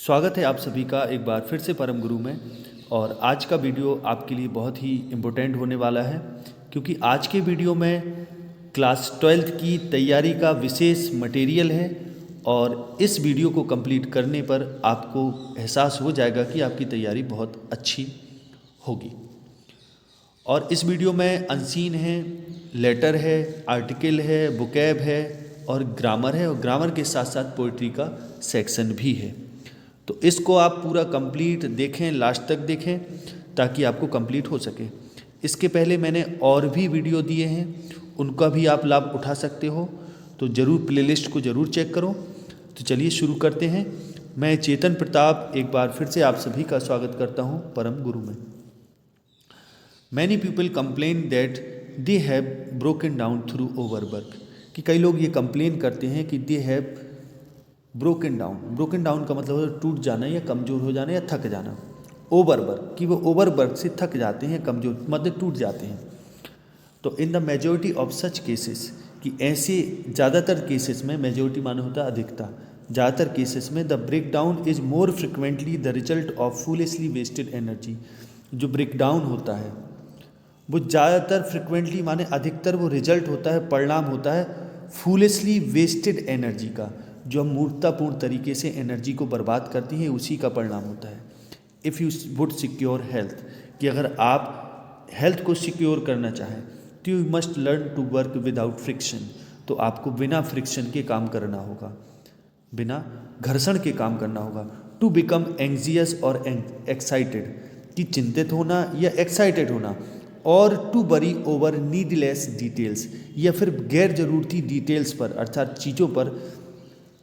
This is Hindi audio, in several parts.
स्वागत है आप सभी का एक बार फिर से परम गुरु में। और आज का वीडियो आपके लिए बहुत ही इम्पोर्टेंट होने वाला है, क्योंकि आज के वीडियो में क्लास 12th की तैयारी का विशेष मटेरियल है। और इस वीडियो को कंप्लीट करने पर आपको एहसास हो जाएगा कि आपकी तैयारी बहुत अच्छी होगी। और इस वीडियो में अनसीन है, लेटर है, आर्टिकल है, वोकैब है और ग्रामर है, और ग्रामर के साथ साथ पोइट्री का सेक्शन भी है। तो इसको आप पूरा कंप्लीट देखें, लास्ट तक देखें, ताकि आपको कंप्लीट हो सके। इसके पहले मैंने और भी वीडियो दिए हैं, उनका भी आप लाभ उठा सकते हो, तो ज़रूर प्लेलिस्ट को ज़रूर चेक करो। तो चलिए शुरू करते हैं। मैं चेतन प्रताप एक बार फिर से आप सभी का स्वागत करता हूं परम गुरु में। Many people complain that they have broken down through overwork, कि कई लोग ये कंप्लेन करते हैं कि दे हैव ब्रोकन डाउन का मतलब है टूट जाना या कमज़ोर हो जाना या थक जाना। ओवरवर्क, कि वो ओवरवर्क से थक जाते हैं, कमज़ोर मतलब टूट जाते हैं। तो in the majority of such cases, कि ऐसे ज़्यादातर केसेस में, मेजॉरिटी माने होता है अधिकता, ज़्यादातर केसेस में the breakdown is more frequently the result of foolishly wasted energy. जो ब्रेक डाउन होता है वो ज़्यादातर फ्रिक्वेंटली माने अधिकतर वो रिजल्ट होता है, परिणाम होता है फूलिशली वेस्टेड एनर्जी का। जो हम मूर्खतापूर्ण तरीके से एनर्जी को बर्बाद करती हैं, उसी का परिणाम होता है। If you would secure health, कि अगर आप हेल्थ को सिक्योर करना चाहें तो you must learn to work without friction. तो आपको बिना फ्रिक्शन के काम करना होगा, बिना घर्षण के काम करना होगा। टू बिकम एंग्जियस और एक्साइटेड, कि चिंतित होना या एक्साइटेड होना। और to worry over needless details, या फिर गैर ज़रूरती डिटेल्स पर, अर्थात चीज़ों पर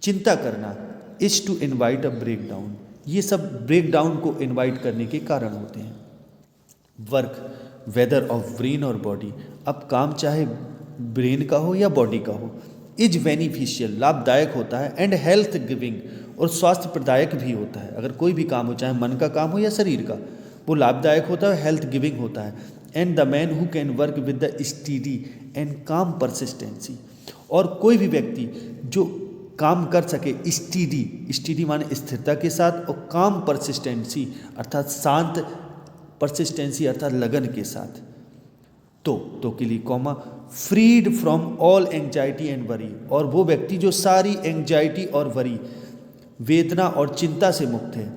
चिंता करना। Is to invite a breakdown, ये सब ब्रेक डाउन को इन्वाइट करने के कारण होते हैं। वर्क वेदर ऑफ ब्रेन और बॉडी, अब काम चाहे ब्रेन का हो या बॉडी का हो, इज बेनिफिशियल, लाभदायक होता है, एंड हेल्थ गिविंग, और स्वास्थ्य प्रदायक भी होता है। अगर कोई भी काम हो, चाहे मन का काम हो या शरीर का, वो लाभदायक होता है, हेल्थ गिविंग होता है। And the man who can work with the steady and काम परसिस्टेंसी, और कोई भी व्यक्ति जो काम कर सके स्टीडी माने स्थिरता के साथ, और काम परसिस्टेंसी अर्थात शांत, परसिस्टेंसी अर्थात लगन के साथ। तो के लिए comma, freed from all anxiety and worry, और वो व्यक्ति जो सारी एंग्जाइटी और वरी, वेदना और चिंता से मुक्त है।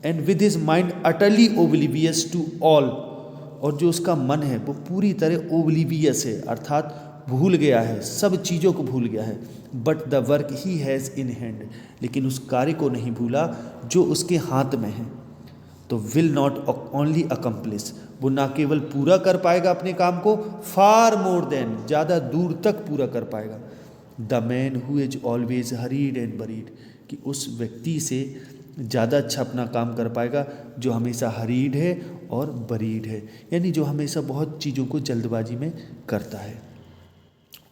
And with his mind utterly oblivious to all, और जो उसका मन है वो पूरी तरह ओब्लिवियस है, अर्थात भूल गया है, सब चीज़ों को भूल गया है। But the work he has in hand, लेकिन उस कार्य को नहीं भूला जो उसके हाथ में है। तो विल नॉट ओनली अकम्प्लिश, वो ना केवल पूरा कर पाएगा अपने काम को, फार मोर देन, ज़्यादा दूर तक पूरा कर पाएगा। The man who is always hurried and buried, कि उस व्यक्ति से ज़्यादा अच्छा अपना काम कर पाएगा जो हमेशा हरीड है और बरीड है, यानी जो हमेशा बहुत चीज़ों को जल्दबाजी में करता है,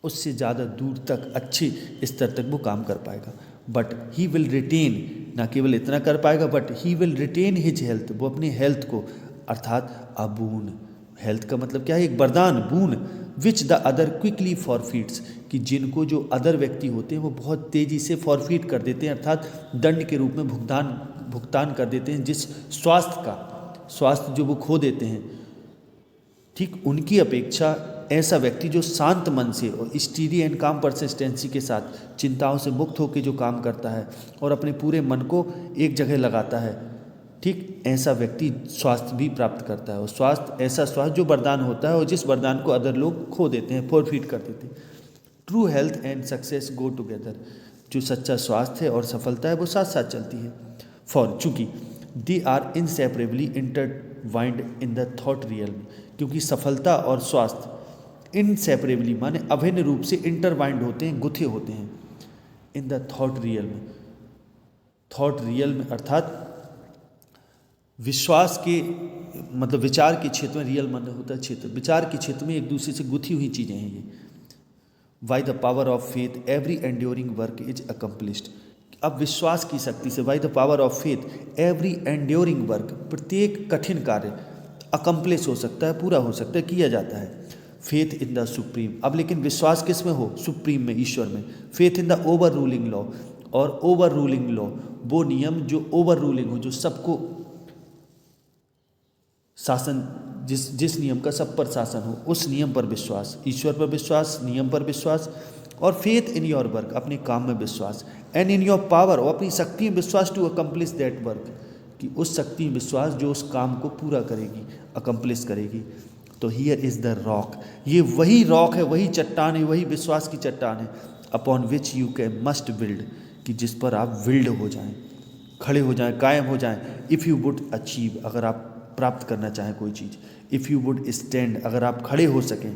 उससे ज़्यादा दूर तक अच्छे स्तर तक वो काम कर पाएगा। बट ही विल रिटेन, ना केवल इतना कर पाएगा, but he will retain his health, वो अपनी हेल्थ को, अर्थात अ बून, हेल्थ का मतलब क्या है, एक वरदान, बून, विच द अदर क्विकली फॉरफीट्स, कि जिनको जो अदर व्यक्ति होते हैं वो बहुत तेज़ी से फॉरफीट कर देते हैं, अर्थात दंड के रूप में भुगतान कर देते हैं, जिस स्वास्थ्य जो वो खो देते हैं। ठीक उनकी अपेक्षा ऐसा व्यक्ति जो शांत मन से और स्टीडी एंड काम परसिस्टेंसी के साथ चिंताओं से मुक्त होकर जो काम करता है और अपने पूरे मन को एक जगह लगाता है, ठीक ऐसा व्यक्ति स्वास्थ्य भी प्राप्त करता है। और स्वास्थ्य ऐसा स्वास्थ्य जो वरदान होता है, और जिस वरदान को अदर लोग खो देते हैं, फॉरफीट कर देते हैं। True health and success go together, जो सच्चा स्वास्थ्य है और सफलता है वो साथ साथ चलती है। फॉर, चूँकि they are inseparably intertwined in the thought realm, क्योंकि सफलता और स्वास्थ्य इनसेपरेबली माने अभिन्न रूप से इंटरवाइंड होते हैं, गुथे होते हैं, इन द थॉट रियल्म अर्थात विश्वास के मतलब विचार के क्षेत्र में, रियल मन होता है क्षेत्र, विचार के क्षेत्र में एक दूसरे से गुथी हुई चीज़ें हैं ये। By the power of faith every enduring work is accomplished, अब विश्वास की शक्ति से, by the power of faith every enduring work, प्रत्येक कठिन कार्य अकम्प्लिश हो सकता है, पूरा हो सकता है, किया जाता है। फेथ इन द सुप्रीम, अब लेकिन विश्वास किस में हो, सुप्रीम में, ईश्वर में। Faith in the over ruling law, और ओवर रूलिंग लॉ, वो नियम जो ओवर रूलिंग हो, जो सबको शासन, जिस नियम का सब पर शासन हो, उस नियम पर विश्वास, ईश्वर पर विश्वास, नियम पर विश्वास, और फेथ इन योर वर्क, अपने काम में विश्वास, एंड इन योर पावर, और अपनी शक्ति में विश्वास टू अकम्प्लिश दैट वर्क, कि उस शक्ति में विश्वास जो उस काम को पूरा करेगी, अकम्प्लिश करेगी। तो हियर इज़ द रॉक, ये वही रॉक है, वही चट्टान है, वही विश्वास की चट्टान है, upon which you can must build, कि जिस पर आप बिल्ड हो जाएं, खड़े हो जाएं, कायम हो जाएं। इफ़ यू वुड अचीव, अगर आप प्राप्त करना चाहें कोई चीज़, इफ़ यू वुड स्टैंड, अगर आप खड़े हो सकें,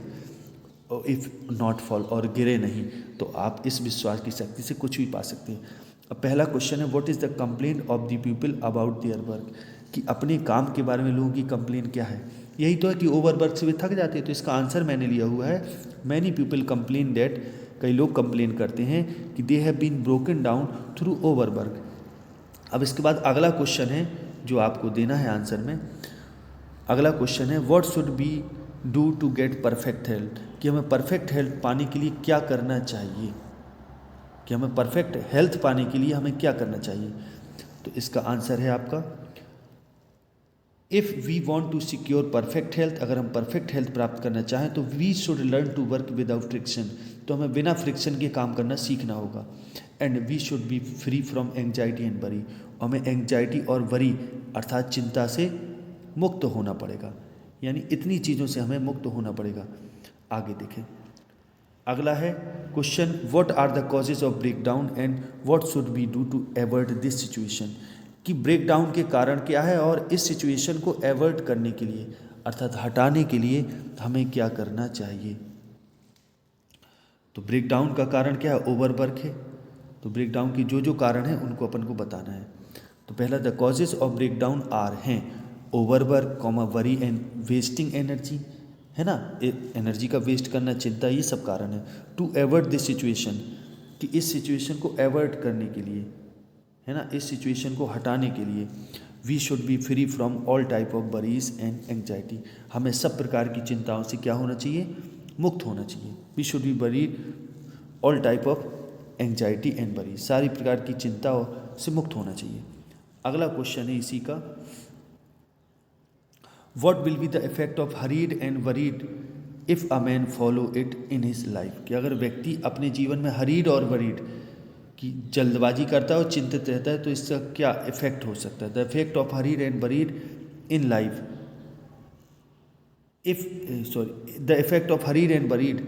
और इफ़ नॉट फॉल, और गिरे नहीं, तो आप इस विश्वास की शक्ति से कुछ भी पा सकते हैं। अब पहला क्वेश्चन है, what is the complaint of the people about their work, कि अपने काम के बारे में लोगों की कंप्लेंट क्या है। यही तो है कि ओवर वर्क से वे थक जाते हैं। तो इसका आंसर मैंने लिया हुआ है, मैनी पीपल कंप्लेन दैट, कई लोग कंप्लेन करते हैं कि they have been broken down through overwork. अब इसके बाद अगला क्वेश्चन है जो आपको देना है आंसर में। अगला क्वेश्चन है, what should be do to get perfect health, कि हमें परफेक्ट हेल्थ पाने के लिए क्या करना चाहिए, कि हमें परफेक्ट हेल्थ पाने के लिए हमें क्या करना चाहिए। तो इसका आंसर है आपका, if we want to secure perfect health, अगर हम परफेक्ट हेल्थ प्राप्त करना चाहें तो we should learn to work without friction, तो हमें बिना फ्रिक्शन के काम करना सीखना होगा। And we should be free from anxiety and worry, हमें एंग्जाइटी और वरी अर्थात चिंता से मुक्त होना पड़ेगा, यानी इतनी चीज़ों से हमें मुक्त होना पड़ेगा। आगे देखें, अगला है question, what are the causes of break down and what should we do to avoid this situation, कि ब्रेक डाउन के कारण क्या है और इस सिचुएशन को अवॉइड करने के लिए अर्थात हटाने के लिए हमें क्या करना चाहिए। तो ब्रेक डाउन का कारण क्या है, ओवरवर्क है। तो ब्रेक डाउन की जो जो कारण है उनको अपन को बताना है। तो पहला, the causes of break down are हैं overwork, worry and wasting energy, है ना, एनर्जी का वेस्ट करना, चिंता, ये सब कारण है। टू अवॉइड दिस सिचुएशन, कि इस सिचुएशन को अवॉइड करने के लिए, है ना, इस सिचुएशन को हटाने के लिए, we should be free from all type of worries and anxiety, हमें सब प्रकार की चिंताओं से क्या होना चाहिए, मुक्त होना चाहिए। वी शुड बी बरी all type of anxiety and worry, सारी प्रकार की चिंताओं से मुक्त होना चाहिए। अगला क्वेश्चन है इसी का, what will be the effect of hurried and worried if a man follow it in his life, कि अगर व्यक्ति अपने जीवन में हरीड और वरीड की जल्दबाजी करता है और चिंतित रहता है तो इसका क्या इफेक्ट हो सकता है। The effect of hurried and worried in life, the effect of hurried and worried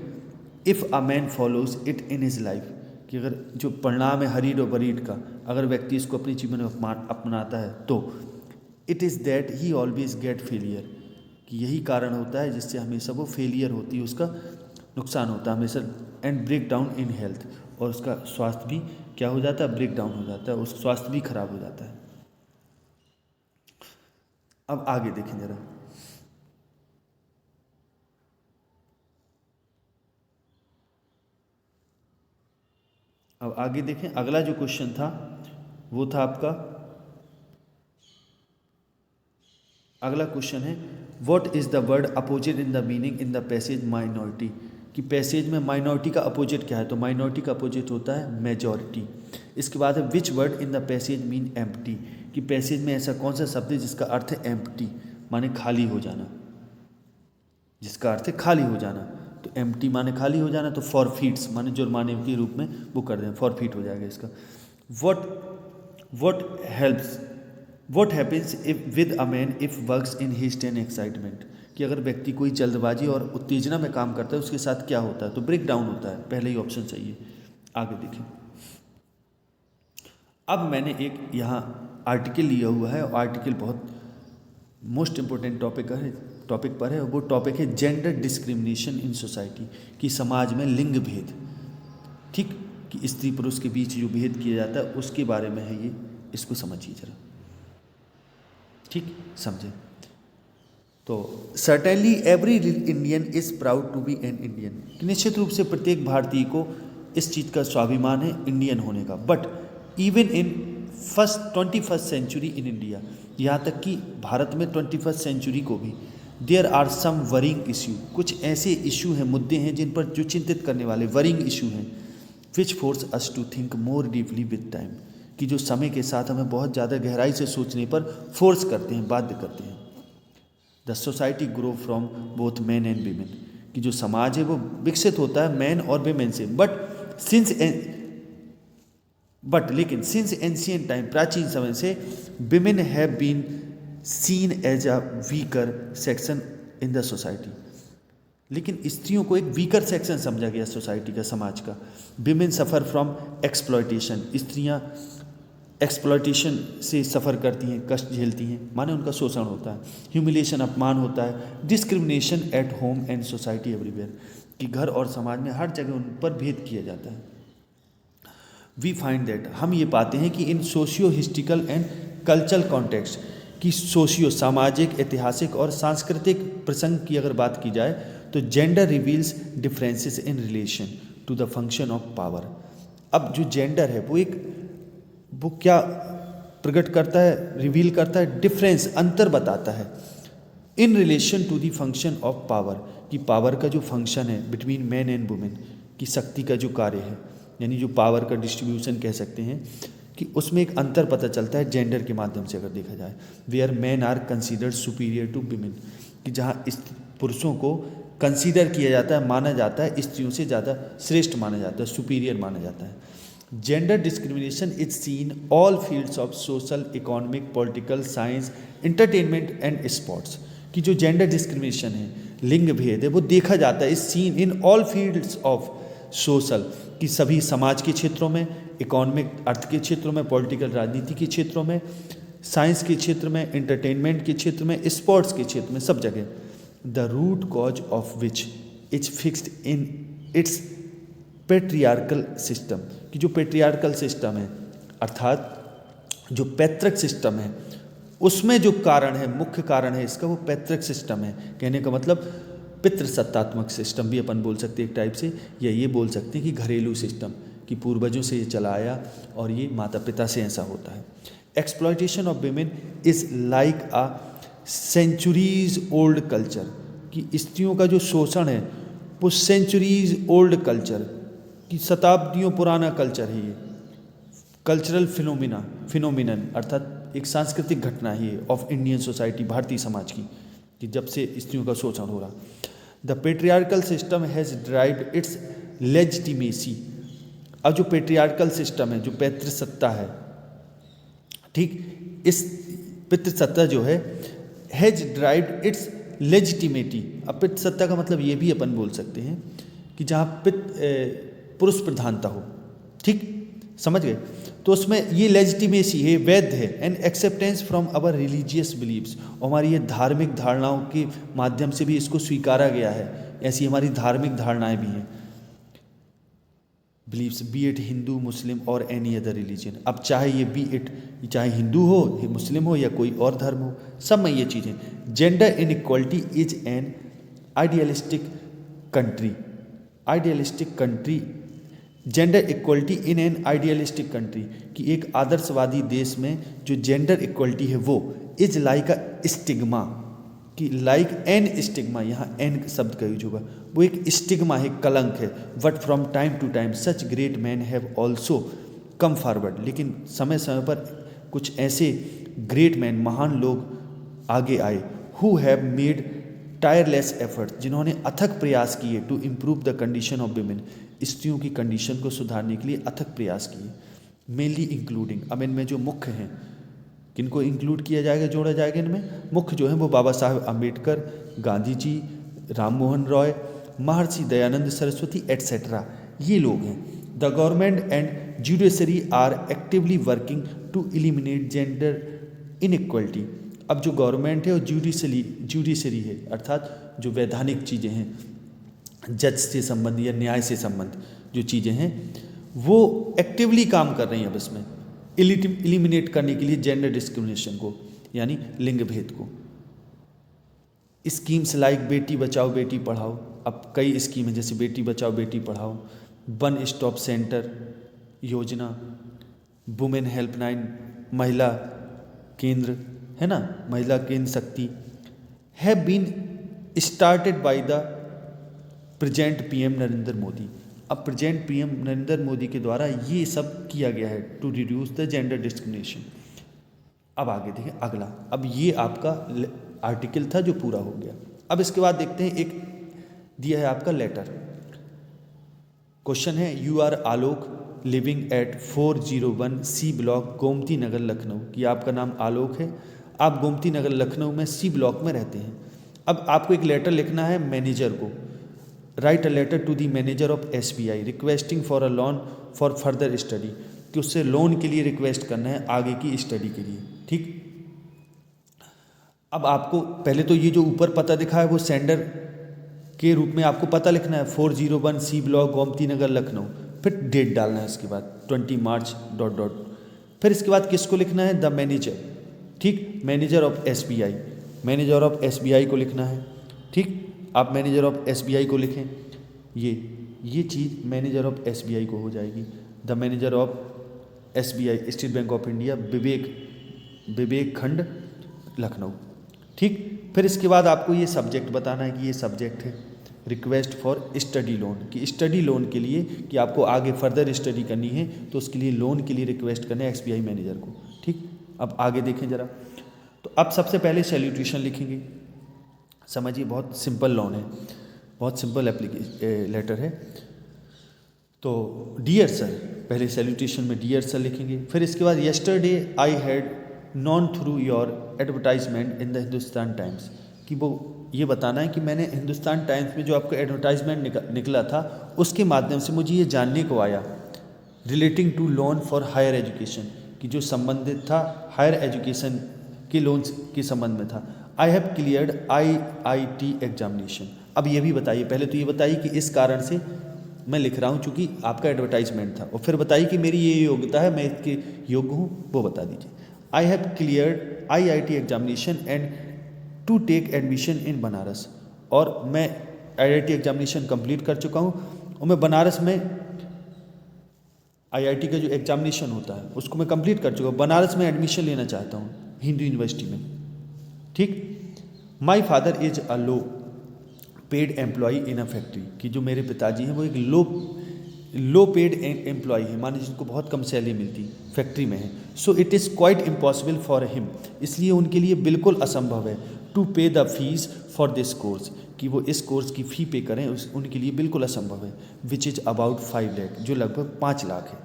if a man follows it in his life, कि अगर जो परिणाम है हरीड और वरीड का, अगर व्यक्ति इसको अपने जीवन में अपनाता है तो it is that he always get failure, कि यही कारण होता है जिससे हमेशा वो फेलियर होती है, उसका नुकसान होता है हमेशा। And breakdown in health, और उसका स्वास्थ्य भी क्या हो जाता है, ब्रेक डाउन हो जाता है, उसका स्वास्थ्य भी खराब हो जाता है। अब आगे देखें जरा, अब आगे देखें, अगला जो क्वेश्चन था वो था आपका, अगला क्वेश्चन है, what is the word opposite in the meaning in the passage minority, कि पैसेज में माइनॉरिटी का अपोजिट क्या है। तो माइनॉरिटी का अपोजिट होता है मेजॉरिटी। इसके बाद है, which word in the passage mean empty, कि पैसेज में ऐसा कौन सा शब्द है जिसका अर्थ है एम्प्टी, माने खाली हो जाना, जिसका अर्थ है खाली हो जाना। तो एम्प्टी माने खाली हो जाना, तो फॉरफीट्स माने जुर्माने के रूप में वो कर दें, फॉरफीट हो जाएगा इसका। What happens if with a man if works in haste and excitement, कि अगर व्यक्ति कोई जल्दबाजी और उत्तेजना में काम करता है उसके साथ क्या होता है, तो ब्रेक डाउन होता है। पहले ही ऑप्शन चाहिए। आगे देखिए, अब मैंने एक यहाँ आर्टिकल लिया हुआ है, और आर्टिकल बहुत मोस्ट इम्पोर्टेंट टॉपिक पर है। वो टॉपिक है जेंडर डिस्क्रिमिनेशन इन सोसाइटी, कि समाज में लिंग भेद, ठीक, कि स्त्री पुरुष के बीच जो भेद किया जाता है उसके बारे में है ये, इसको समझिए जरा, ठीक, समझे। तो certainly every Indian is proud to be an Indian, निश्चित रूप से प्रत्येक भारतीय को इस चीज़ का स्वाभिमान है इंडियन होने का। But even in 21st century in India, यहाँ तक कि भारत में 21st सेंचुरी को भी, there are some worrying issue, कुछ ऐसे इशू हैं, मुद्दे हैं जिन पर जो चिंतित करने वाले वरिंग इशू हैं, which force us to think more deeply with time, कि जो समय के साथ हमें बहुत ज़्यादा गहराई से सोचने पर फोर्स करते हैं, बाध्य करते हैं। The society grow from both man and women, कि जो समाज है वो विकसित होता है मैन और वीमेन से। लेकिन सिंस एंशियंट टाइम, प्राचीन समय से, women have been seen as a weaker section in the society, लेकिन स्त्रियों को एक वीकर सेक्शन समझा गया सोसाइटी का, समाज का। विमेन सफ़र फ्रॉम एक्सप्लॉयटेशन, स्त्रियां एक्सप्लॉयटेशन से सफ़र करती हैं, कष्ट झेलती हैं, माने उनका शोषण होता है, ह्यूमिलेशन अपमान होता है, discrimination at home and society everywhere, कि घर और समाज में हर जगह उन पर भेद किया जाता है। वी फाइंड दैट, हम ये पाते हैं कि इन socio historical and cultural context, कि सोशियो सामाजिक, ऐतिहासिक और सांस्कृतिक प्रसंग की अगर बात की जाए तो gender reveals differences in relation to the function of power. अब जो जेंडर है वो क्या प्रकट करता है, रिवील करता है, डिफरेंस, अंतर बताता है in relation to the function of power, कि पावर का जो फंक्शन है बिटवीन मैन एंड वुमेन, की शक्ति का जो कार्य है, यानी जो पावर का डिस्ट्रीब्यूशन कह सकते हैं, कि उसमें एक अंतर पता चलता है जेंडर के माध्यम से अगर देखा जाए। Where man are considered superior to women, कि जहाँ पुरुषों को कंसीडर किया जाता है, माना जाता है, स्त्रियों से ज़्यादा श्रेष्ठ माना जाता है, सुपीरियर माना जाता है। Gender discrimination is seen all fields of social, economic, political, science, entertainment and sports, कि जो जेंडर डिस्क्रिमिनेशन है, लिंग भेद है, वो देखा जाता है, is seen in all fields of social, कि सभी समाज के क्षेत्रों में, इकोनॉमिक अर्थ के क्षेत्रों में, पॉलिटिकल राजनीति के क्षेत्रों में, साइंस के क्षेत्र में, एंटरटेनमेंट के क्षेत्र में, स्पोर्ट्स के क्षेत्र में, सब जगह। The root cause of which is fixed in its patriarchal system, कि जो पेट्रियार्कल सिस्टम है, अर्थात जो पैतृक सिस्टम है, उसमें जो कारण है, मुख्य कारण है इसका, वो पैतृक सिस्टम है। कहने का मतलब पितृसत्तात्मक सिस्टम भी अपन बोल सकते हैं एक टाइप से, या ये बोल सकते हैं कि घरेलू सिस्टम, कि पूर्वजों से ये चला आया और ये माता पिता से ऐसा होता है। Exploitation of women is like a centuries old culture, कि स्त्रियों का जो शोषण है वो सेंचुरीज ओल्ड कल्चर, कि शताब्दियों पुराना कल्चर है ये, कल्चरल फिनोमिनन, अर्थात एक सांस्कृतिक घटना है ये of Indian society, Bharatiya Samaj की, कि जब से स्त्रियों का शोषण हो रहा। The patriarchal system has derived it's legitimacy, अब जो पेट्रियार्कल सिस्टम है, जो पितृसत्ता है, ठीक, इस पितृसत्ता जो है, हैज ड्राइव्ड इट्स लेजिटिमेटी। अब पितृसत्ता का मतलब ये भी अपन बोल सकते हैं कि जहाँ पुरुष प्रधानता हो, ठीक, समझ गए, तो उसमें ये लेजिटिमेसी है, वैध है, and acceptance from our religious beliefs, और हमारी ये धार्मिक धारणाओं के माध्यम से भी इसको स्वीकारा गया है, ऐसी हमारी धार्मिक धारणाएं भी हैं। बिलीव्स बी इट हिंदू, मुस्लिम और एनी अदर रिलीजन, अब चाहे ये चाहे हिंदू हो, मुस्लिम हो, या कोई और धर्म हो, सब में ये चीज़ें। Gender inequality is an idealistic country, gender equality in an idealistic country, कि एक आदर्शवादी देश में जो जेंडर इक्वलिटी है वो इज लाइक अ स्टिग्मा, कि लाइक एन स्टिग्मा, यहाँ एन शब्द का यूज होगा, वो एक स्टिग्मा है, कलंक है। But from time to time such great man have also come forward, लेकिन समय समय पर कुछ ऐसे ग्रेट मैन, महान लोग आगे आए, who have made tireless effort, जिन्होंने अथक प्रयास किए, to improve the condition of women, स्त्रियों की कंडीशन को सुधारने के लिए अथक प्रयास किए। मेनली इंक्लूडिंग, अब इनमें जो मुख्य हैं, किनको इंक्लूड किया जाएगा, जोड़ा जाएगा इनमें, मुख्य जो हैं वो बाबा साहब अम्बेडकर, गांधी जी, राम मोहन रॉय, महर्षि दयानंद सरस्वती एट्सेट्रा, ये लोग हैं। The government and judiciary are actively working to eliminate gender inequality, अब जो गवर्नमेंट है और जुडिशरी है, अर्थात जो वैधानिक चीज़ें हैं, जज से संबंध या न्याय से संबंध जो चीज़ें हैं, वो एक्टिवली काम कर रही हैं अब इसमें एलिमिनेट करने के लिए जेंडर डिस्क्रिमिनेशन को, यानी लिंग भेद को। स्कीम्स लाइक बेटी बचाओ बेटी पढ़ाओ, अब कई स्कीम है, जैसे बेटी Bachao Beti Padhao, one stop centre योजना, वुमेन हेल्पलाइन, महिला केंद्र है ना, महिला केंद्र शक्ति, have been started by the present PM Narendra Modi, अब प्रेजेंट पीएम नरेंद्र मोदी के द्वारा ये सब किया गया है to reduce the gender discrimination. अब आगे देखिए अगला, अब ये आपका आर्टिकल था जो पूरा हो गया। अब इसके बाद देखते हैं एक दिया है आपका लेटर। क्वेश्चन है you are Alok living at 401 C block Gomti Nagar Lucknow, कि आपका नाम आलोक है, आप गोमती नगर लखनऊ में सी ब्लॉक में रहते हैं। अब आपको एक लेटर लिखना है मैनेजर को। Write a letter to the manager of SBI requesting for a loan for further study, कि उससे लोन के लिए रिक्वेस्ट करना है आगे की स्टडी के लिए। ठीक, अब आपको पहले तो ये जो ऊपर पता दिखा है वो सेंडर के रूप में आपको पता लिखना है 401 सी ब्लॉक गोमती नगर लखनऊ, फिर डेट डालना है, इसके बाद 20 मार्च ... फिर इसके बाद किसको लिखना है, द मैनेजर। ठीक, manager of SBI, manager of SBI को लिखना है। ठीक, आप मैनेजर ऑफ SBI को लिखें, ये चीज़ मैनेजर ऑफ SBI को हो जाएगी, the manager of SBI State Bank of India Vivek Khand Lucknow. ठीक, फिर इसके बाद आपको ये सब्जेक्ट बताना है कि ये सब्जेक्ट है रिक्वेस्ट फॉर स्टडी लोन, कि स्टडी लोन के लिए, कि आपको आगे फर्दर स्टडी करनी है तो उसके लिए लोन के लिए रिक्वेस्ट करना है SBI मैनेजर को। ठीक, अब आगे देखें ज़रा, तो अब सबसे पहले सैल्यूटेशन लिखेंगे। समझिए बहुत सिंपल लोन है, बहुत सिंपल लेटर है। तो डियर सर, पहले सैल्यूटेशन में डियर सर लिखेंगे। फिर इसके बाद yesterday I had non through your advertisement in the Hindustan times, कि वो ये बताना है कि मैंने हिंदुस्तान टाइम्स में जो आपका एडवर्टाइजमेंट निकला था उसके माध्यम से मुझे ये जानने को आया relating to loan for higher education, कि जो संबंधित था हायर एजुकेशन के लोन्स के संबंध में था। आई हैव क्लियर्ड IIT एग्जामिनेशन। अब ये भी बताइए, पहले तो ये बताइए कि इस कारण से मैं लिख रहा हूँ चूँकि आपका एडवर्टाइजमेंट था, और फिर बताइए कि मेरी ये योग्यता है, मैं इसके योग्य हूँ, वो बता दीजिए। I have cleared IIT examination and to take admission in Banaras, और मैं IIT एग्जामिनेशन कंप्लीट कर चुका हूँ और मैं बनारस में IIT का जो एग्जामिनेशन होता है उसको मैं कंप्लीट कर चुका हूँ, बनारस में एडमिशन लेना चाहता हूँ हिंदू यूनिवर्सिटी में। ठीक, my father is a low paid employee in a factory, कि जो मेरे पिताजी हैं वो एक लो पेड एम्प्लॉई है, माने जिनको बहुत कम सैलरी मिलती, फैक्ट्री में है। So it is quite impossible for him, इसलिए उनके लिए बिल्कुल असंभव है टू पे the fees for this course, कि वो इस कोर्स की फ़ी पे करें, उनके लिए बिल्कुल असंभव है। विच इज़ अबाउट 5 लाख, जो लगभग 5 लाख है।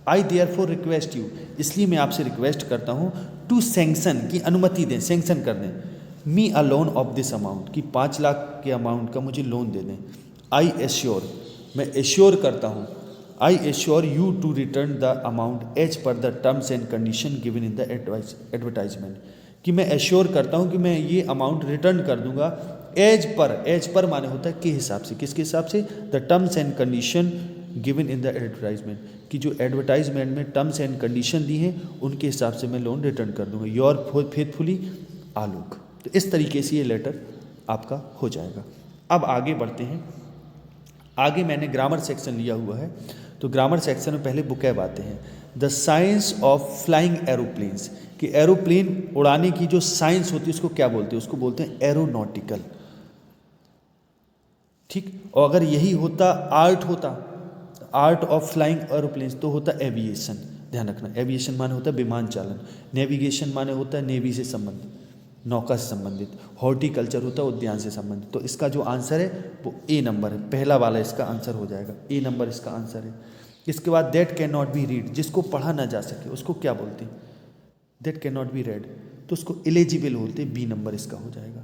आई देयरफॉर रिक्वेस्ट यू, इसलिए मैं आपसे रिक्वेस्ट करता हूँ टू सैंक्शन, की अनुमति दें, सैंक्शन कर दें, मी अ लोन ऑफ दिस अमाउंट, कि 5 लाख के अमाउंट का मुझे लोन दे दें। आई एश्योर, मैं एश्योर करता हूँ, I assure you to return the amount as per the terms and condition given in the advertisement, कि मैं एश्योर करता हूँ कि मैं ये अमाउंट रिटर्न कर दूंगा एज पर माने होता है के हिसाब से, किसके हिसाब से, the terms and condition given in the advertisement, कि जो एडवर्टाइजमेंट में टर्म्स एंड कंडीशन दी हैं उनके हिसाब से मैं लोन रिटर्न कर दूंगा। योर फेथफुली आलोक। तो इस तरीके से ये लेटर आपका हो जाएगा। अब आगे बढ़ते हैं, आगे मैंने ग्रामर सेक्शन लिया हुआ है, तो ग्रामर सेक्शन में पहले बुकैब आते हैं। The science of flying aeroplanes, कि एरोप्लेन उड़ाने की जो साइंस होती है उसको क्या बोलते हैं, उसको बोलते हैं एरोनॉटिकल। ठीक, और अगर यही होता आर्ट ऑफ फ्लाइंग एरोप्लेन्स तो होता एविएशन। ध्यान रखना, एविएशन माने होता है विमान चालन, नेविगेशन माने होता है नेवी से संबंधित, नौका से संबंधित, हॉर्टिकल्चर होता है उद्यान से संबंधित। तो इसका जो आंसर है वो ए नंबर है, पहला वाला इसका आंसर हो जाएगा, ए नंबर इसका आंसर है। इसके बाद that can not be read, जिसको पढ़ा ना जा सके उसको क्या बोलते हैं, that can not be red, तो उसको एलिजिबल बोलते हैं, बी नंबर इसका हो जाएगा।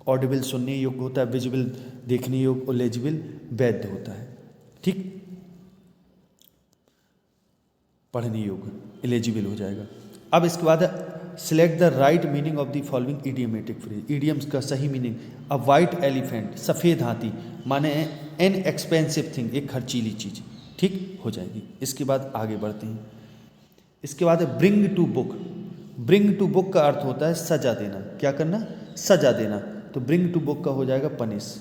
ऑडिबल सुनने योग्य होता है, विजिबल देखने योग्य, और लेजिबल वैध होता है। ठीक, पढ़ने योग्य एलिजिबल हो जाएगा। अब इसके बाद select the right meaning of the following idiomatic phrase, idioms का सही मीनिंग। अ वाइट एलिफेंट, सफ़ेद हाथी, माने एन एक्सपेंसिव थिंग, एक खर्चीली चीज़। ठीक हो जाएगी। इसके बाद आगे बढ़ते हैं। इसके बाद है bring to book. Bring to book का अर्थ होता है सजा देना, क्या करना, सजा देना। तो ब्रिंग टू बुक का हो जाएगा पनिश।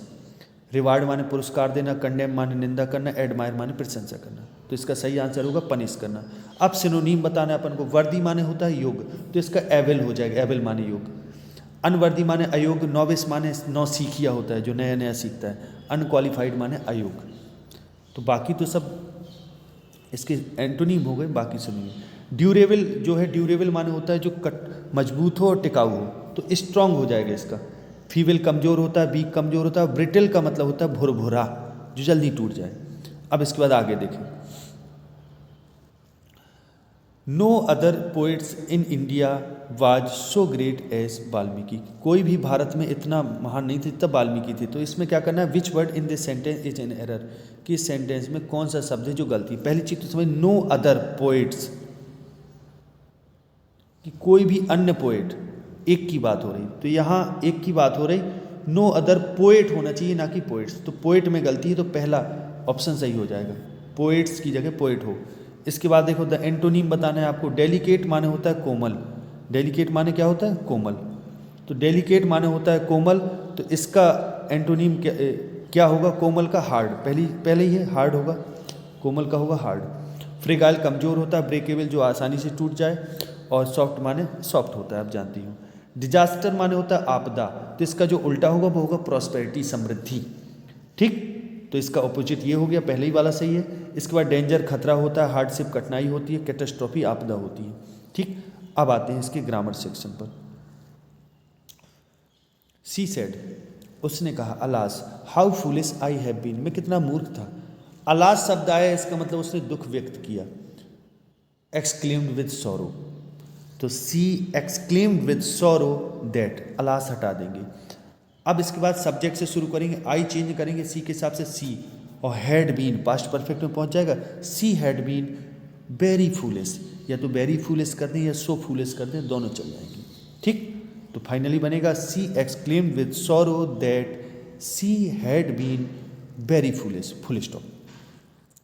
रिवार्ड माने पुरस्कार देना, कंडेम माने निंदा करना, एडमायर माने प्रशंसा करना। तो इसका सही आंसर होगा पनिश करना। अब सिनोनीम बताना है अपन को। वर्दी माने होता है योग, तो इसका एबल हो जाएगा, एबल माने योग। अनवर्दी माने अयोग्य, नॉविस माने नौ सीखिया होता है जो नया नया सीखता है, अनक्वालिफाइड माने अयोग्य। तो बाकी तो सब इसके एंटोनीम हो गए, बाकी सब नहीं। ड्यूरेबल जो है, ड्यूरेबल माने होता है जो मजबूत हो और टिकाऊ हो, तो स्ट्रांग हो जाएगा इसका। फीबल कमज़ोर होता है, वीक कमज़ोर होता है। ब्रिटल का मतलब होता है भुरभुरा, जो जल्दी टूट जाए। अब इसके बाद आगे देखें। No other poets in India was so great as Valmiki. कोई भी भारत में इतना महान नहीं थे जितना वाल्मीकि थे। तो इसमें क्या करना है, which word in this sentence is an error, कि इस सेंटेंस में कौन सा शब्द है जो गलती। पहली चीज तो समझ, नो अदर पोइट्स, कि कोई भी अन्य पोएट, एक की बात हो रही। तो यहाँ एक की बात हो रही, नो अदर पोएट होना चाहिए, ना कि पोइट्स। तो पोएट में गलती है, तो पहला ऑप्शन सही हो जाएगा, पोइट्स की जगह पोएट हो। इसके बाद देखो, द एंटोनीम बताना है आपको। डेलिकेट माने होता है कोमल। डेलिकेट माने क्या होता है, कोमल। तो डेलिकेट माने होता है कोमल, तो इसका एंटोनीम क्या होगा, कोमल का हार्ड। पहले ही है, हार्ड होगा, कोमल का होगा हार्ड। फ्रेगाइल कमज़ोर होता है, ब्रेकेबल जो आसानी से टूट जाए, और सॉफ्ट माने सॉफ्ट होता है, आप जानती हो। डिजास्टर माने होता है आपदा, तो इसका जो उल्टा होगा वो होगा प्रॉस्पेरिटी, समृद्धि। ठीक, तो इसका अपोजिट ये हो गया, पहले ही वाला सही है। इसके बाद डेंजर खतरा होता है, हार्डशिप कठिनाई होती है, कैटास्ट्रॉफी आपदा होती है। ठीक, अब आते हैं इसके ग्रामर सेक्शन पर। सी सेड, उसने कहा, alas how foolish I have been, मैं कितना मूर्ख था। अलास शब्द आया, इसका मतलब उसने दुख व्यक्त किया। एक्सक्लेम्ड विद सॉरो, तो she exclaimed with sorrow that, alas हटा देंगे। अब इसके बाद सब्जेक्ट से शुरू करेंगे, आई चेंज करेंगे सी के हिसाब से, सी, और हैड बीन पास्ट परफेक्ट में पहुंच जाएगा। She had been very foolish, या तो वेरी फूलिश कर दें या सो फूलिश कर दें, दोनों चल जाएंगे। ठीक, तो फाइनली बनेगा she exclaimed with sorrow that she had been very foolish, full stop.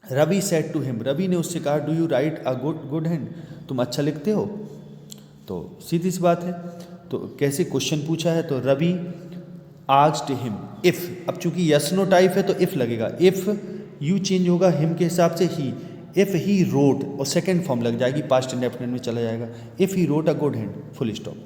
Ravi said to him, Ravi ने उससे कहा, do you write a good hand, तुम अच्छा लिखते हो। तो सीधी सी बात है, तो कैसे क्वेश्चन पूछा है, तो रवि आस्क्ड हिम इफ, अब चूंकि यस नो टाइप है तो इफ लगेगा, इफ यू चेंज होगा हिम के हिसाब से ही, इफ ही रोट, और सेकंड फॉर्म लग जाएगी, पास्ट इंडेफिनिट में चला जाएगा, if he wrote a good hand, full stop.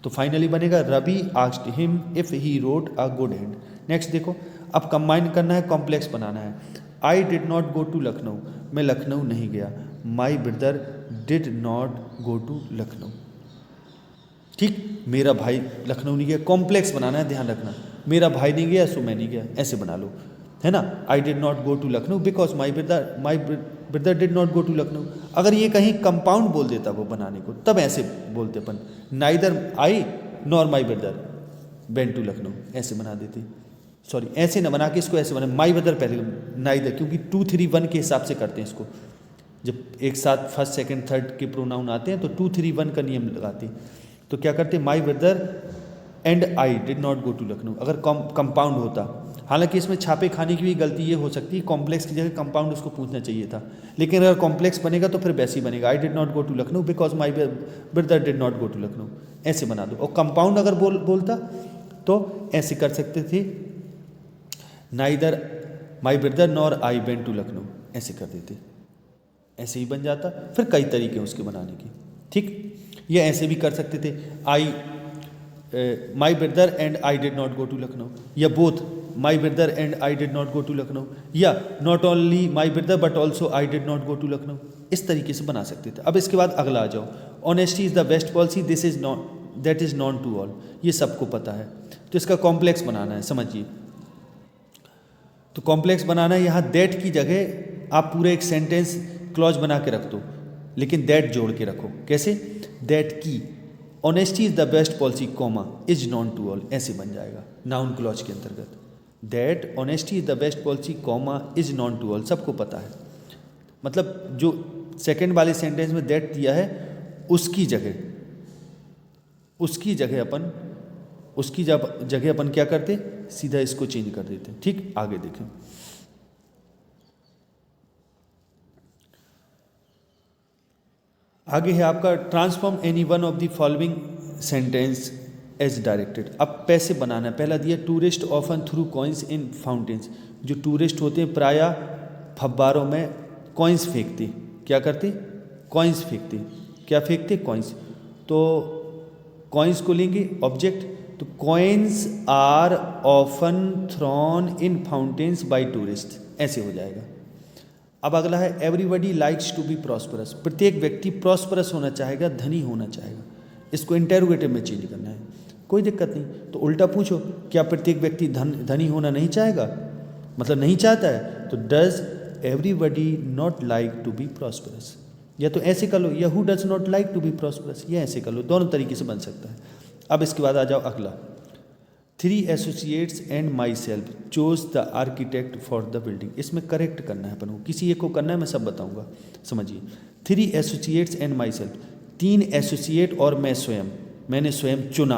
तो फाइनली बनेगा Ravi asked him if he wrote a good hand. Next देखो, अब कंबाइन करना है, कॉम्प्लेक्स बनाना है। I did not go to Lucknow, मैं लखनऊ नहीं गया। My brother did not go to Lucknow. ठीक, मेरा भाई लखनऊ नहीं गया, कॉम्प्लेक्स बनाना है, ध्यान रखना, मेरा भाई नहीं गया सो मैं नहीं गया, ऐसे बना लो, है ना। I did not go to Lucknow because my brother did not go to Lucknow. अगर ये कहीं कंपाउंड बोल देता वो बनाने को, तब ऐसे बोलते अपन, neither I nor my brother went to Lucknow, ऐसे बना देते। सॉरी, ऐसे ना बना के इसको ऐसे बना, माई ब्रदर पहले, नाइदर, क्योंकि 2, 3, 1 के हिसाब से करते हैं इसको। जब एक साथ फर्स्ट सेकंड थर्ड के प्रोनाउन आते हैं तो 2, 3, 1 का नियम लगाते हैं। तो क्या करते, my brother and I did not go to Lucknow, अगर कंपाउंड होता। हालांकि इसमें छापे खाने की भी गलती ये हो सकती है, कॉम्प्लेक्स की जगह कंपाउंड उसको पूछना चाहिए था, लेकिन अगर कॉम्प्लेक्स बनेगा तो फिर वैसे ही बनेगा, I did not go to Lucknow because my brother did not go to Lucknow, ऐसे बना दो। और कंपाउंड अगर बोलता तो ऐसे कर सकते थे, neither my brother nor I went to Lucknow, ऐसे कर देते, ऐसे ही बन जाता। फिर कई तरीके हैं उसके बनाने के। ठीक, ये ऐसे भी कर सकते थे, I my brother and I did not go to Lucknow, या both my brother and I did not go to Lucknow, या not only my brother but also I did not go to Lucknow, इस तरीके से बना सकते थे। अब इसके बाद अगला आ जाओ, honesty is the best policy, this is not, that is known to all, ये सबको पता है। तो इसका कॉम्प्लेक्स बनाना है, समझिए। तो कॉम्प्लेक्स बनाना है, यहाँ दैट की जगह आप पूरे एक सेंटेंस क्लॉज बना के रख दो, लेकिन दैट जोड़ के रखो। कैसे, दैट की honesty is the best policy, comma is known to all, ऐसे बन जाएगा नाउन क्लॉज के अंतर्गत। That honesty is the best policy, comma is known to all, सबको पता है। मतलब जो सेकंड वाले सेंटेंस में दैट दिया है उसकी जगह अपन क्या करते, सीधा इसको चेंज कर देते। ठीक, आगे देखें। आगे है आपका transform any one of the following sentence as directed. अब पैसे बनाना है। पहला दिया, tourist often through coins in fountains, जो टूरिस्ट होते हैं प्रायः फव्वारों में कॉइन्स फेंकते, क्या करते, कॉइन्स फेंकते, क्या फेंकते, कॉइन्स। तो कॉइन्स को लेंगे ऑब्जेक्ट, तो coins are often thrown in fountains by tourist, ऐसे हो जाएगा। अब अगला है everybody likes to be prosperous, प्रत्येक व्यक्ति प्रॉस्परस होना चाहेगा, धनी होना चाहेगा। इसको इंटेरोगेटिव में चेंज करना है, कोई दिक्कत नहीं। तो उल्टा पूछो, क्या प्रत्येक व्यक्ति धनी होना नहीं चाहेगा, मतलब नहीं चाहता है, तो does everybody not like to be prosperous, या तो ऐसे कर लो, या who does not like to be prosperous, या ऐसे कर लो, दोनों तरीके से बन सकता है। अब इसके बाद आ जाओ अगला, 3 associates and my self chose the architect for the building. इसमें करेक्ट करना है अपन को, किसी एक को करना है, मैं सब बताऊंगा, समझिए। 3 associates and my self, 3 associate और मैं स्वयं, मैंने स्वयं चुना,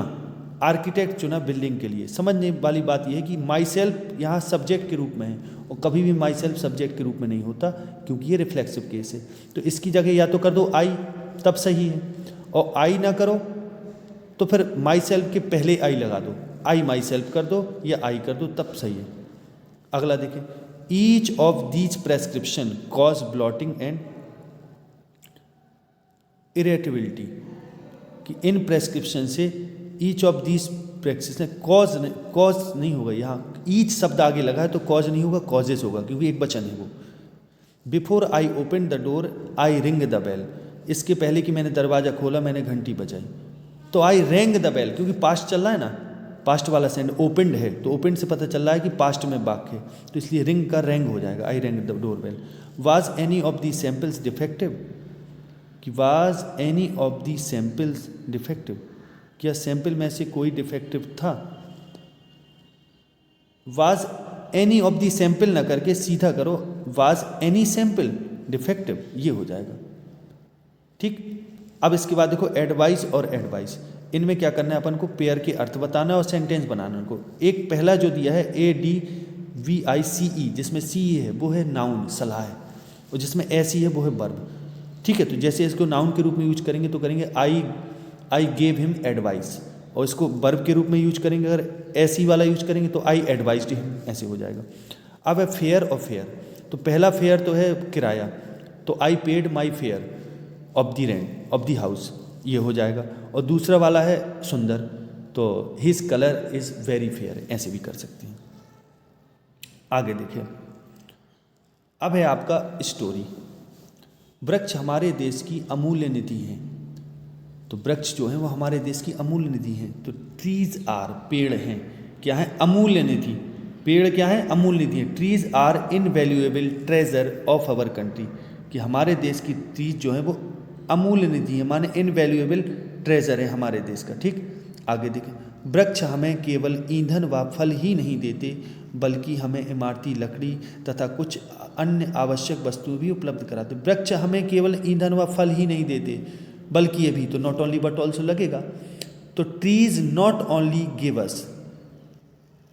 आर्किटेक्ट चुना बिल्डिंग के लिए। समझने वाली बात यह है कि माई सेल्फ यहाँ सब्जेक्ट के रूप में है, और कभी भी माई सेल्फ सब्जेक्ट के रूप में नहीं होता, क्योंकि ये रिफ्लेक्सिव केस है। तो इसकी जगह या तो कर दो आई, तब सही है, और आई ना करो तो फिर माई सेल्फ के पहले आई लगा दो, आई माई सेल्फ कर दो या आई कर दो, तब सही है। अगला देखें, each of these prescription cause blotting and irritability, कि इन प्रेस्क्रिप्शन से each of these prescription, cause नहीं होगा, यहाँ ईच शब्द आगे लगा है तो कॉज नहीं होगा, कॉजेस होगा, क्योंकि एक वचन है वो। Before I open the door I ring the bell, इसके पहले कि मैंने दरवाज़ा खोला मैंने घंटी बजाई, तो आई रेंग द बेल, क्योंकि पास्ट चल रहा है ना, पास्ट वाला सेंड ओपनड है, तो ओपनड से पता चल रहा है कि पास्ट में वाक्य है, तो इसलिए रिंग का रेंग हो जाएगा, I rang the door bell. Was any of the samples defective, कि was any of the samples defective, क्या सैंपल में से कोई डिफेक्टिव था। Was any of the sample ना करके सीधा करो वाज एनी सैंपल डिफेक्टिव, ये हो जाएगा, ठीक। अब इसके बाद देखो एडवाइस और एडवाइस, इनमें क्या करना है अपन को, पेयर के अर्थ बताना और सेंटेंस बनाना को। एक पहला जो दिया है ADVICE, जिसमें CE है वो है नाउन, सलाह है, और जिसमें SE है वो है वर्ब, ठीक है। तो जैसे इसको नाउन के रूप में यूज करेंगे तो करेंगे आई गेव हिम एडवाइस, और इसको वर्ब के रूप में यूज करेंगे, अगर SE वाला यूज करेंगे तो आई एडवाइज्ड हिम, ऐसे हो जाएगा। अब है फेयर और फेयर, तो पहला फेयर तो है किराया, तो I paid my fair of the rent of the house, ये हो जाएगा। और दूसरा वाला है सुंदर, तो his colour is very fair, ऐसे भी कर सकते हैं। आगे देखिए, अब है आपका स्टोरी। वृक्ष हमारे देश की अमूल्य निधि है, तो वृक्ष जो है वो हमारे देश की अमूल्य निधि है। तो ट्रीज आर, पेड़ हैं, क्या है, अमूल्य निधि, पेड़ क्या है, अमूल्य निधि है। Trees are invaluable treasure of our country, कि हमारे देश की ट्रीज जो है वो अमूल्य निधि है, माने इनवैल्यूएबल ट्रेजर है हमारे देश का, ठीक। आगे देखें, वृक्ष हमें केवल ईंधन व फल ही नहीं देते, बल्कि हमें इमारती लकड़ी तथा कुछ अन्य आवश्यक वस्तुएं भी उपलब्ध कराते। वृक्ष हमें केवल ईंधन व फल ही नहीं देते, बल्कि ये भी, तो नॉट ओनली बट ऑल्सो लगेगा। तो trees not only give us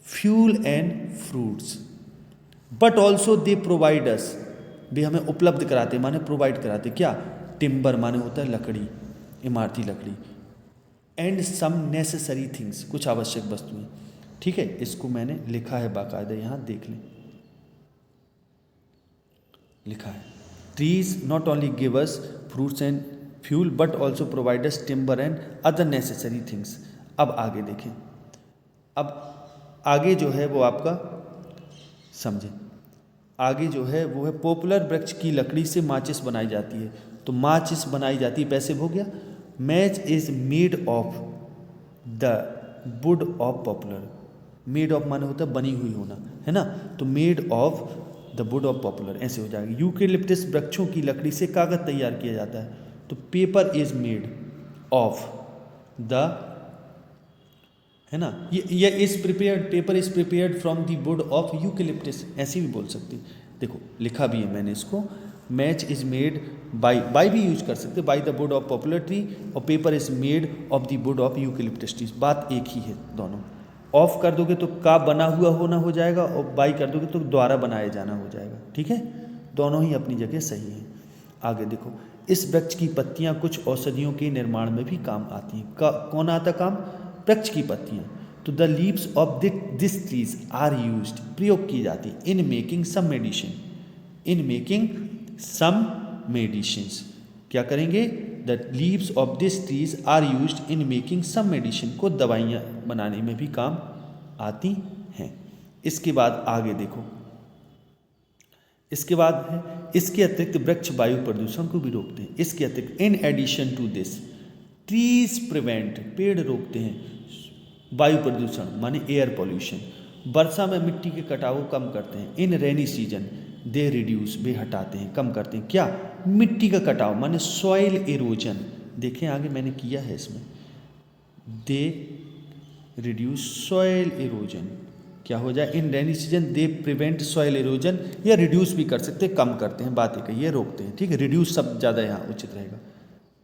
fuel and fruits but also they provide us, भी हमें उपलब्ध कराते, माने प्रोवाइड कराते, क्या, टिम्बर माने होता है लकड़ी, इमारती लकड़ी, एंड सम नेसेसरी थिंग्स, कुछ आवश्यक वस्तुएं, ठीक है। इसको मैंने लिखा है बाकायदा, यहाँ देख लें, लिखा है trees not only give us fruits and fuel but also provide us timber and other necessary things. अब आगे देखें, अब आगे जो है वो आपका समझें, आगे जो है वो है पॉपुलर वृक्ष की लकड़ी से माचिस बनाई जाती है, तो माचिस बनाई जाती है, पैसे हो गया। Match is made of the wood of popular, made of माने होता है बनी हुई होना, है ना, तो made of the wood of popular, ऐसे हो जाएगा। यूकेलिप्टस वृक्षों की लकड़ी से कागज तैयार किया जाता है, तो paper is made of the, है ना, ये is prepared, paper is prepared from the wood of eucalyptus, ऐसे भी बोल सकते। देखो लिखा भी है मैंने इसको, मैच इज मेड बाई भी यूज कर सकते, by the wood of popular tree, और paper is made of the wood of eucalyptus tree, बात एक ही है दोनों। ऑफ कर दोगे तो का बना हुआ होना हो जाएगा, और बाई कर दोगे तो द्वारा बनाया जाना हो जाएगा, ठीक है, दोनों ही अपनी जगह सही है। आगे देखो, इस वृक्ष की पत्तियां कुछ औषधियों के निर्माण में भी काम आती हैं। कौन आता काम, वृक्ष की पत्तियां। तो the leaves of this trees are used, प्रयोग की जाती है, in making some medicine, in making some medicines, क्या करेंगे, the leaves of this trees are used in making some medicine, को दवाइयाँ बनाने में भी काम आती हैं। इसके बाद आगे देखो, इसके बाद है इसके अतिरिक्त वृक्ष वायु प्रदूषण को भी रोकते हैं। इसके अतिरिक्त in addition to this trees prevent, पेड़ रोकते हैं वायु प्रदूषण माने एयर पॉल्यूशन। वर्षा में मिट्टी के कटाव को कम करते हैं। इन रेनी सीजन दे रिड्यूस, वे हटाते हैं, कम करते हैं क्या, मिट्टी का कटाव माने सॉइल इरोजन। देखें आगे मैंने किया है इसमें, दे रिड्यूस सॉइल इरोजन, क्या हो जाए, in rainy season they prevent soil erosion, या रिड्यूस भी कर सकते हैं, कम करते हैं, बात एक है, ये रोकते हैं, ठीक है, रिड्यूस सब ज़्यादा यहाँ उचित रहेगा।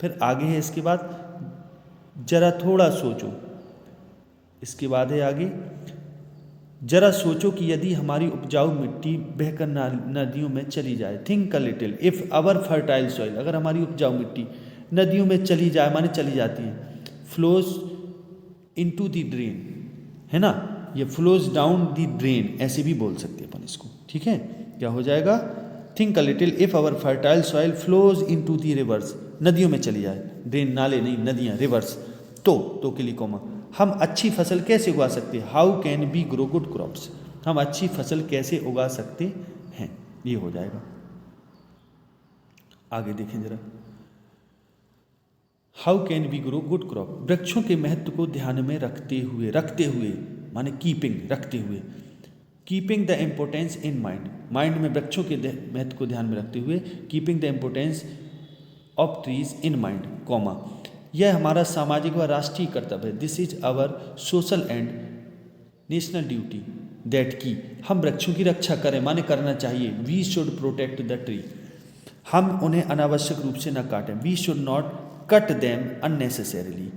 फिर आगे है इसके बाद जरा थोड़ा सोचो, इसके बाद है आगे जरा सोचो कि यदि हमारी उपजाऊ मिट्टी बहकर नदियों में चली जाए, think a little if our fertile soil, अगर हमारी उपजाऊ मिट्टी नदियों में चली जाए माने चली जाती है, फ्लोज इनटू द ड्रेन, है ना, ये फ्लोज डाउन द ड्रेन ऐसे भी बोल सकते हैं अपन इसको, ठीक है, क्या हो जाएगा, think a little if our fertile soil flows into the rivers, नदियों में चली जाए, ड्रेन नाले नहीं नदियाँ, रिवर्स, तो के लिए कोमा, हम अच्छी फसल कैसे उगा सकते हैं, how can be grow good crops, हम अच्छी फसल कैसे उगा सकते हैं, ये हो जाएगा। आगे देखें जरा, how can be grow good crop, वृक्षों के महत्व को ध्यान में रखते हुए माने कीपिंग, रखते हुए, keeping the importance in mind, mind में वृक्षों के महत्व को ध्यान में रखते हुए, keeping the importance of trees in mind, comma, यह हमारा सामाजिक व राष्ट्रीय कर्तव्य है, this is our social and national duty that की, हम वृक्षों की रक्षा करें माने करना चाहिए, we should protect the tree, हम उन्हें अनावश्यक रूप से न काटें, we should not cut them unnecessarily,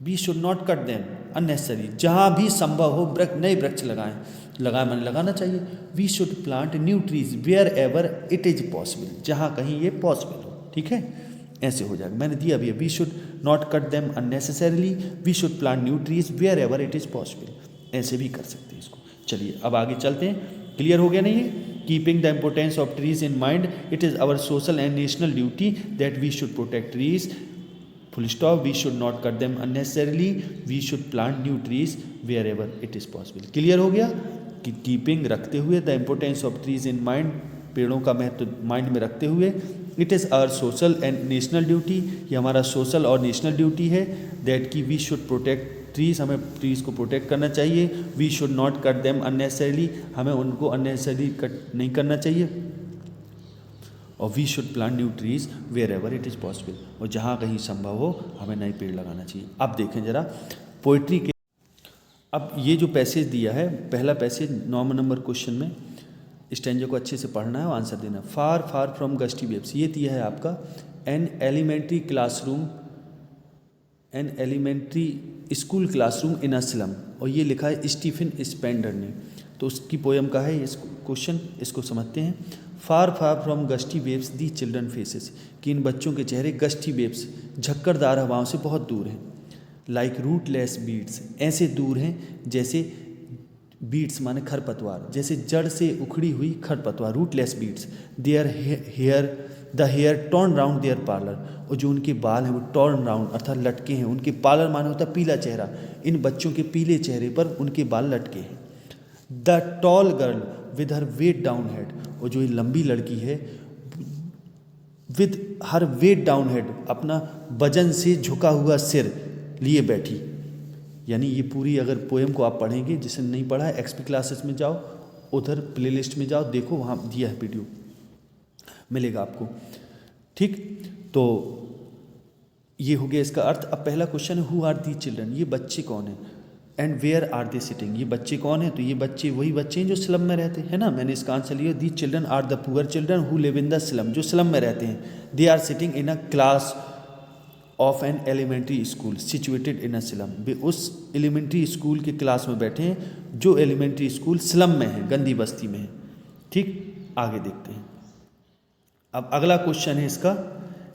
we should not cut them unnecessary, जहाँ भी संभव हो नए वृक्ष लगाएं माने लगाना चाहिए, we should plant new trees wherever it is possible, जहाँ कहीं ये पॉसिबल हो, ठीक है, ऐसे हो जाएगा, मैंने दिया अभी, we should not cut them unnecessarily, we should plant new trees wherever it is possible, ऐसे भी कर सकते हैं इसको। चलिए अब आगे चलते हैं, क्लियर हो गया नहीं है, keeping the importance of trees in mind, it is our social and national duty that we should protect trees, full stop, we should not cut them unnecessarily, we should plant new trees wherever it is possible. Clear हो गया कि कीपिंग रखते हुए, the importance of trees in mind, पेड़ों का महत्व माइंड में रखते हुए, it is our social and national duty, ये हमारा सोशल और नेशनल ड्यूटी है, दैट की वी शुड प्रोटेक्ट ट्रीज, हमें ट्रीज को प्रोटेक्ट करना चाहिए, we should not cut them unnecessarily, हमें उनको अननेसेसरी कट नहीं करना चाहिए, और we should plant new trees wherever it is possible, और जहाँ कहीं संभव हो हमें नए पेड़ लगाना चाहिए। अब देखें जरा पोइट्री के, अब ये जो पैसेज दिया है, पहला पैसेज 9 नंबर क्वेश्चन में, स्टैंजो को अच्छे से पढ़ना है और आंसर देना। Far far from gusty waves, ये दिया है आपका an elementary school classroom in a slum, और ये लिखा है स्टीफन स्पेंडर ने, तो उसकी पोयम का है इस क्वेश्चन, इसको समझते हैं। Far far from gusty waves the children faces, कि इन बच्चों के चेहरे गस्टी वेव्स झक्करदार हवाओं से बहुत दूर हैं, लाइक रूटलेस बीड्स, ऐसे दूर हैं जैसे, बीड्स माने खरपतवार, जैसे जड़ से उखड़ी हुई खरपतवार, rootless weeds, their hair the hair torn round their pallor, और जो उनके बाल हैं वो टर्न राउंड अर्थात लटके हैं, उनके पार्लर माने होता है पीला चेहरा, इन बच्चों के पीले चेहरे पर उनके बाल लटके हैं। The tall girl with her weighed down head, और जो ये लंबी लड़की है with her weighed down head, अपना वजन से झुका हुआ सिर लिए बैठी, यानी ये पूरी अगर पोएम को आप पढ़ेंगे, जिसने नहीं पढ़ा है एक्सपी क्लासेस में जाओ, उधर प्लेलिस्ट में जाओ, देखो वहाँ दिया है वीडियो, मिलेगा आपको, ठीक। तो ये हो गया इसका अर्थ। अब पहला क्वेश्चन है हु आर दी चिल्ड्रन, ये बच्चे कौन हैं, and where are they sitting, ये बच्चे कौन हैं, तो ये बच्चे वही बच्चे हैं जो स्लम में रहते हैं, है ना, मैंने इसका आंसर लिया, the children are the poor children who live in the slum, जो स्लम में रहते हैं, they are sitting in a class of an elementary school situated in a slum, वे उस एलिमेंट्री स्कूल के क्लास में बैठे हैं जो एलिमेंट्री स्कूल स्लम में है, गंदी बस्ती में है, ठीक। आगे देखते हैं, अब अगला क्वेश्चन है इसका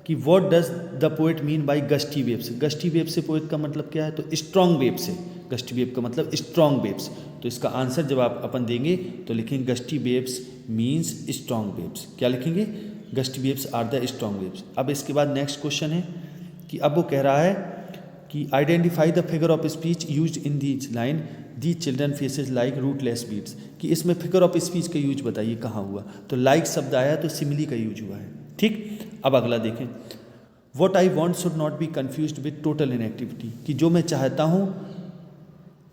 कि what does the poet mean by gusty waves, gusty wave से पोएट का मतलब क्या है, तो स्ट्रॉन्ग वेव से, गस्टी वेव का मतलब स्ट्रॉन्ग वेव्स, तो इसका आंसर जब आप अपन देंगे तो लिखेंगे gusty waves means strong waves, क्या लिखेंगे, gusty waves are the strong waves. अब इसके बाद नेक्स्ट क्वेश्चन है कि अब वो कह रहा है कि identify the figure of speech used in these line the children faces like rootless weeds, कि इसमें फिगर ऑफ स्पीच का यूज बताइए कहाँ हुआ। तो लाइक शब्द आया तो सिमिली का यूज हुआ है। ठीक, अब अगला देखें, what I want should not be confuse with total inactivity, कि जो मैं चाहता हूँ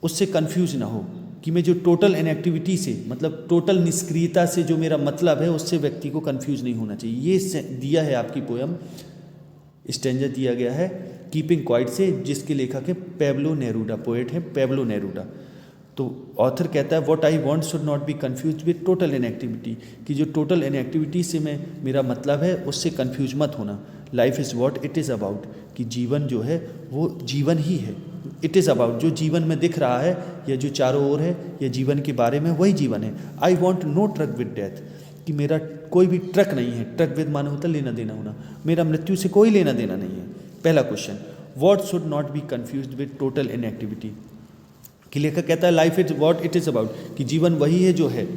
उससे कन्फ्यूज ना हो, कि मैं जो टोटल इनएक्टिविटी से मतलब टोटल निष्क्रियता से जो मेरा मतलब है उससे व्यक्ति को कन्फ्यूज नहीं होना चाहिए। ये दिया है आपकी पोयम, स्टैंजा दिया गया है कीपिंग क्वाइट से, जिसके लेखक है पेब्लो नेरूडा, पोएट है पेब्लो नेरूडा। तो ऑथर कहता है what I want should not be confuse with total inactivity, कि जो टोटल इनएक्टिविटी से मेरा मतलब है उससे कंफ्यूज मत होना। Life is what it is about, कि जीवन जो है वो जीवन ही है। इट इज़ अबाउट, जो जीवन में दिख रहा है या जो चारों ओर है या जीवन के बारे में, वही जीवन है। I want no truck with death, कि मेरा कोई भी ट्रक नहीं है। ट्रक विद माने होता लेना देना होना, मेरा मृत्यु से कोई लेना देना नहीं है। पहला question, what should not be confused with total inactivity, कि लेखक कहता है life is what it is about, कि जीवन वही है जो है।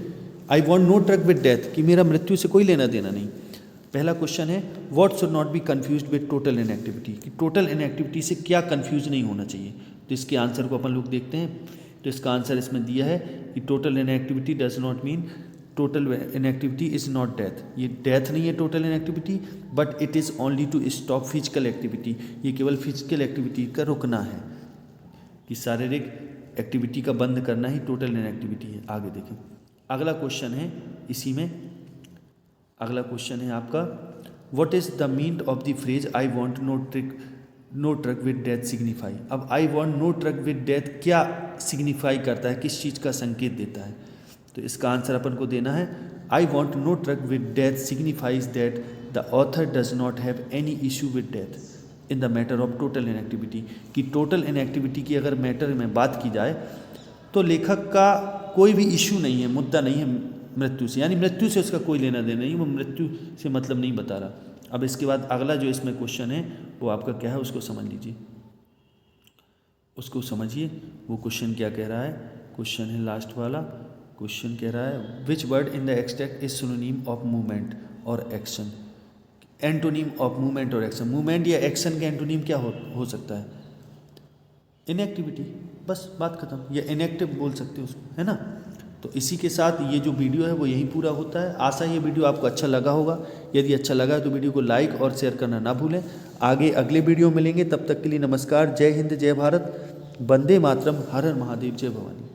I want no truck with death, कि मेरा मृत्यु से कोई लेना देना नहीं। पहला क्वेश्चन है what should not be confused with total inactivity, कि टोटल इनएक्टिविटी से क्या कंफ्यूज नहीं होना चाहिए। तो इसके आंसर को अपन लोग देखते हैं। तो इसका आंसर इसमें दिया है कि total inactivity does not mean total inactivity is not death, ये डेथ नहीं है total inactivity, but it is only to stop physical activity, ये केवल फिजिकल एक्टिविटी का रुकना है, कि शारीरिक एक्टिविटी का बंद करना ही टोटल इनएक्टिविटी है। आगे देखें, अगला क्वेश्चन है इसी में, अगला क्वेश्चन है आपका what is the mean of the phrase I want no truck with death signify. अब I want no truck with death क्या सिग्निफाई करता है, किस चीज़ का संकेत देता है। तो इसका आंसर अपन को देना है I want no truck with death signifies that the author does not have any issue with death in the matter of total inactivity, कि टोटल इनएक्टिविटी की अगर मैटर में बात की जाए तो लेखक का कोई भी इशू नहीं है, मुद्दा नहीं है मृत्यु से, यानी मृत्यु से उसका कोई लेना देना नहीं, वो मृत्यु से मतलब नहीं बता रहा। अब इसके बाद अगला जो इसमें क्वेश्चन है वो आपका क्या है उसको समझ लीजिए, उसको समझिए। वो क्वेश्चन क्या कह रहा है, क्वेश्चन है लास्ट वाला, क्वेश्चन कह रहा है which word in the extract is synonym of movement और एक्शन। एंटोनिम ऑफ मूवमेंट और एक्शन, मूवमेंट या एक्शन के एंटोनिम क्या हो सकता है, इनएक्टिविटी, बस बात खत्म, या इनएक्टिव बोल सकते हो उसको, है ना। तो इसी के साथ ये जो वीडियो है वो यहीं पूरा होता है। आशा ये वीडियो आपको अच्छा लगा होगा, यदि अच्छा लगा तो वीडियो को लाइक और शेयर करना ना भूलें। आगे अगले वीडियो मिलेंगे, तब तक के लिए नमस्कार, जय हिंद, जय भारत, वंदे मातरम, हर हर महादेव, जय भवानी।